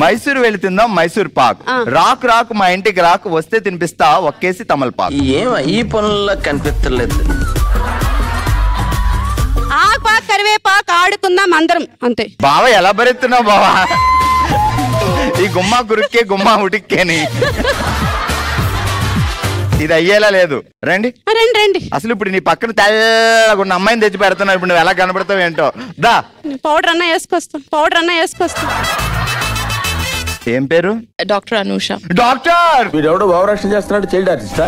Mysore వెళుతుందా Mysore Pak. Rock rock మా ఇంటికి rock, వస్తే తినిపిస్తా ఒక్కేసి తమలపాకు. ఈ పనుల్లో కనిపించలేదు. ఆకుపాకు కరివేపాకు ఆడుకుందాం అందరం అంతే. బావా ఎలా భరిస్తున్నావు బావా? ఈ గుమ్మా కురుక్కే గుమ్మా ఉటిక్కేని ఇది అయ్యేలా లేదు. రండి రండి రండి. అసలు ఇప్పుడు నీ పక్కన తెల్లగా ఉన్న అమ్మాయిని తెచ్చి పెడుతున్నావు, ఇప్పుడు నువ్వు ఎలా కనబడతావు ఏంటో. దా పౌడర్ అన్న వేసుకొస్తా. ఏం పేరు? డాక్టర్ అనూష. డాక్టర్ వీడెవడో భావరక్షణ చేస్తున్నాడు, చైల్డ్ ఆర్టిస్టా?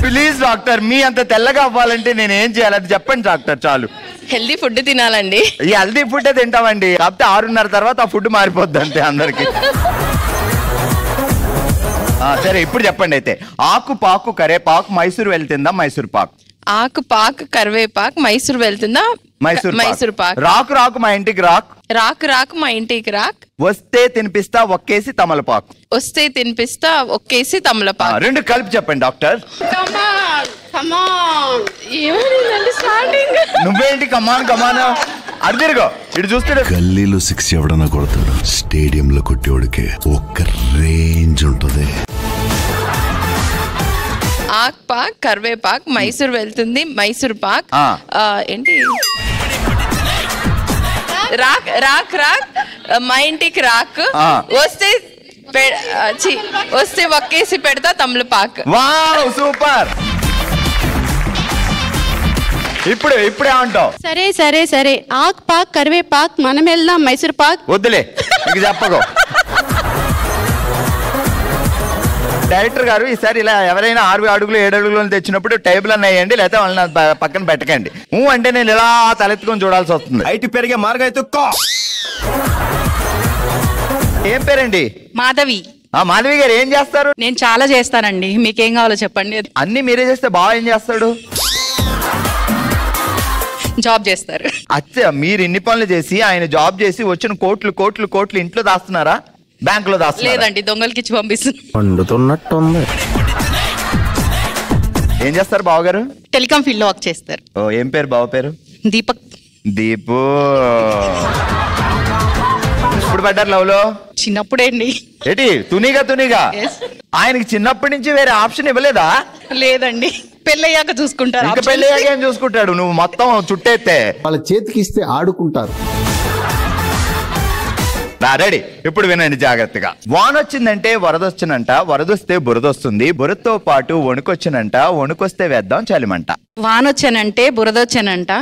ప్లీజ్ డాక్టర్, మీ అంత తెల్లగా అవ్వాలంటే నేను ఏం చేయాలి అది చెప్పండి డాక్టర్. చాలు. హెల్దీ ఫుడ్ తినాలండి. ఈ హెల్దీ ఫుడ్ తింటామండి, కాకపోతే 6:30 తర్వాత ఆ ఫుడ్ మారిపోద్ది అంతే అందరికి. సరే ఇప్పుడు చెప్పండి అయితే. ఆకు పాకు కరేపాకు మైసూర్ వెళ్తుందా మైసూర్ పాక్. ఆకు పాకు కరివేపాకు మైసూర్ వెళ్తుందా మైసూర్ పాక్. రాకు రాకు మా ఇంటికి రాక్, రాకు రాకు మా ఇంటికి రాక్, వస్తే తినిపిస్తా ఒక్కేసి తమలపాకు. వస్తే తినిపిస్తా ఒక్కేసి తమలపాకు. రెండు కలిపి చెప్పండి డాక్టర్. నువ్వేంటి కమాన్ కమాన్ అడు తిరుగో, ఇటు చూస్తాడు. గల్లీలో 6 ఎవడన్నా కొడతాడు, స్టేడియంలో కొట్టేవాడికి ఒక్క రేంజ్ ఉంటుంది. ఆకు పాక్ కరివేపాకు మైసూర్ వెళ్తుంది మైసూర్ పాక్. ఏంటి రాక్ రాక్ రాక్ మా ఇంటికి రాక్, వస్తే ఒక్కేసి పెడతా తమలపాకు. Wow super. ఇప్పుడే అంటావు. సరే సరే సరే. ఆకు పాక్ కరివేపాకు మనం వెళ్దాం మైసూర్ పాక్. వద్దులే నీకు చెప్పగో. డైరెక్టర్ గారు ఈసారి ఇలా ఎవరైనా 6 అడుగులు 7 అడుగులు తెచ్చినప్పుడు టేబుల్ అన్న వేయండి, లేకపోతే వాళ్ళని పక్కన పెట్టకండి. అంటే నేను ఇలా తలెత్తుకొని చూడాల్సి వస్తుంది. హైట్ పెరిగే మార్గం అయితే. ఏం పేరండి? మాధవి. మాధవి గారు ఏం చేస్తారు? నేను చాలా చేస్తానండి, మీకేం కావాలో చెప్పండి. అన్ని మీరే చేస్తే బాగా ఏం చేస్తాడు? జాబ్ చేస్తారు. అచ్చా, మీరు ఇన్ని పనులు చేసి ఆయన జాబ్ చేసి వచ్చిన కోట్లు కోట్లు కోట్లు ఇంట్లో దాస్తున్నారా, బ్యాంక్ లో దాస్తున్నారా? లేదండి, దొంగలకి ఇచ్చి పండుతున్నట్టుంది. ఏం చేస్తారు బావగారు? టెలికాం ఫీల్డ్ లో వర్క్ చేస్తారు. ఏం పేరు బావ పేరు? దీపక్. దీపు. ఇప్పుడు పడ్డారు లవ్ లో? చిన్నప్పుడేండి. ఏంటి తునిగా ఆయనకి చిన్నప్పటి నుంచి వేరే ఆప్షన్ ఇవ్వలేదా? లేదండి, పెళ్ళయ్యాక చూసుకుంటారు. ఇంకా పెళ్ళయ్యాక ఏం చూసుకుంటాడు? నువ్వు మొత్తం చుట్టేస్తే వాళ్ళ చేతికి ఇస్తే ఆడుకుంటారు. రెడీ. ఇప్పుడు వినండి జాగ్రత్తగా. వానొచ్చిందంటే వరదొచ్చినంట, వరదొస్తే బురదొస్తుంది, బురదతో పాటు వణుకొచ్చినంట, వణుకొస్తే వేద్దాం చలిమంట. వానొచ్చానంటే బురదొచ్చానంట,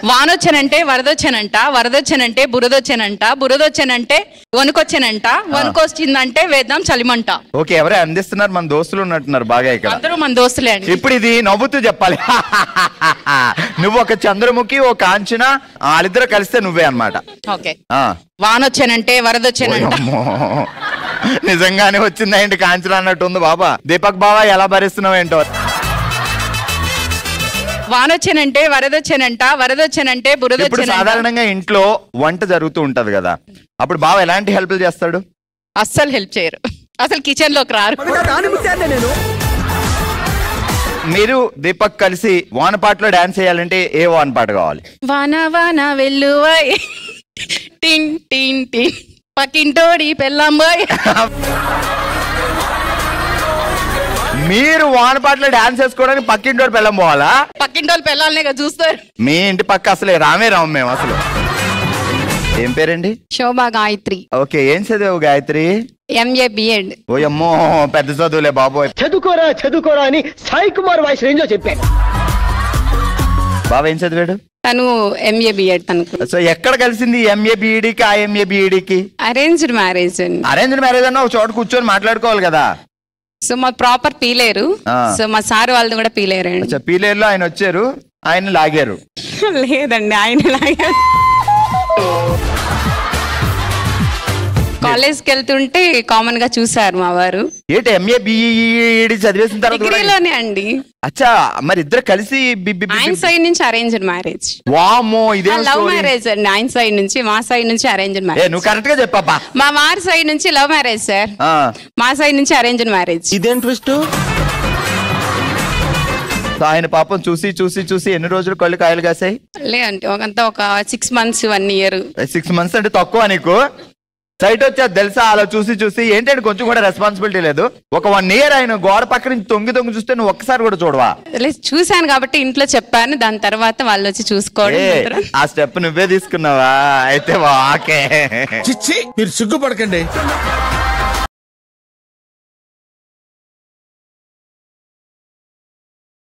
వానొచ్చానంటే వరదొచ్చానంట, వరదొచ్చానంటే బురదొచ్చానంట, బురదొచ్చానంటే వణుకొచ్చానంట, వణుకొచ్చిందంటే వేద్దాం చలిమంట. ఓకే, ఎవరే అందిస్తున్నారు? మన దోస్తులు ఉన్నట్టున్నారు బాగా ఇక్కడ. అందరూ మన దోస్తులే అండి. ఇప్పుడు ఇది నవ్వుతూ చెప్పాలి. నువ్వు ఒక చంద్రముఖి, ఒక కాంచన, వాళ్ళిద్దరు కలిస్తే నువ్వే అన్నమాట. ఓకే. వానొచ్చానంటే వరదొచ్చానంట. నిజంగానే వచ్చిందండి కాంచన అన్నట్టు ఉంది బాబా. దీపక్ బాబా ఎలా భరిస్తున్నావు ఏంటో. వానొచ్చానంటే వరదొచ్చానంట, వరదొచ్చానంటే బురదొచ్చానంట. సాధారణంగా ఇంట్లో వంట జరుగుతూ ఉంటది కదా, అప్పుడు బావ ఎలాంటి హెల్ప్ చేస్తాడు? అస్సలు హెల్ప్ చేయరు, అసలు కిచెన్ లోకి రారు. మీరు దీపక్ కలిసి వాన పాటలో డాన్స్ చేయాలంటే ఏ వాన పాట కావాలి? వాన వాన వెల్లువాయ్ టిన్ టిన్ టిన్ పక్కింటోడి పెళ్ళంబోయ్. మీరు వాన పాటలో డాన్స్ చేసుకోవడానికి పక్కింటోడు పెళ్ళం పోవాలా? పక్కింటోళ్ళు పెళ్ళాలనే చూస్తారు. మీ ఇంటి పక్క అసలే రామే రాము మేము అసలు. ఏం పేరండి? శోభా గాయత్రి. ఓకే, ఏం చదివావు గాయత్రి? MA B.Ed. ఓ అమ్మో, పెద్ద చదువులే బాబోయ్. చదువుకోరా అని సాయి కుమార్ వాయిస్ రేంజ్ లో చెప్పాను. బాబా ఏం చదివాడు? తను MA B.Ed తనకు. సో ఎక్కడ కలిసింది MA B.Ed కి ఆ MA B.Ed కి? అరేంజ్డ్ మ్యారేజ్ అండి. అరేంజ్డ్ మ్యారేజ్ అన్న ఒక చోట కూర్చొని మాట్లాడుకోవాలి కదా. సో మా ప్రాపర్ పీలేరు, సో మా సార్ వాళ్ళది కూడా పీలేరు అండి. పీలేరులో ఆయన వచ్చారు, ఆయన లాగారు. లేదండి, ఆయన లాగారు. కాలేజ్కి వెళ్తుంటే కామన్ గా చూసారు మా వారు. ఏంటి MA B.Ed చదివేసిన తర్వాత? డిగ్రీలోనే అండి. అచ్చా, మరి ఇద్దరు కలిసి ఆయన సైడ్ నుంచి అరేంజ్డ్ మ్యారేజ్. వామ్మో, ఇదే లవ్ మ్యారేజ్ అండి. ఆయన సైడ్ నుంచి, మా సైడ్ నుంచి అరేంజ్డ్ మ్యారేజ్. నువ్వు కరెక్ట్ గా చెప్పబ్బా. మా వారి సైడ్ నుంచి లవ్ మ్యారేజ్ సార్, మా సైడ్ నుంచి అరేంజ్డ్ మ్యారేజ్. ఇదేం ట్విస్ట్? సో ఆయన పాపం చూసి చూసి చూసి ఎన్ని రోజులు కళ్ళు కాయలు కాసాయి? లే అంటే ఒక 6 months 1 year. 6 months అంటే తక్కువ నీకు? సైట్ వచ్చేది తెలుసా? అలా చూసి చూసి ఏంటంటే కొంచెం కూడా రెస్పాన్సిబిలిటీ లేదు. ఒక 1 year ఆయన గోడ పక్క నుంచి తొంగి చూస్తే నువ్వు ఒక్కసారి కూడా చూడవా? చూశాను కాబట్టి ఇంట్లో చెప్పాను, దాని తర్వాత వాళ్ళు వచ్చి చూసుకోవడం. ఆ స్టెప్ నువ్వే తీసుకున్నావా? అయితే వాకే. మీరు సిగ్గుపడకండి.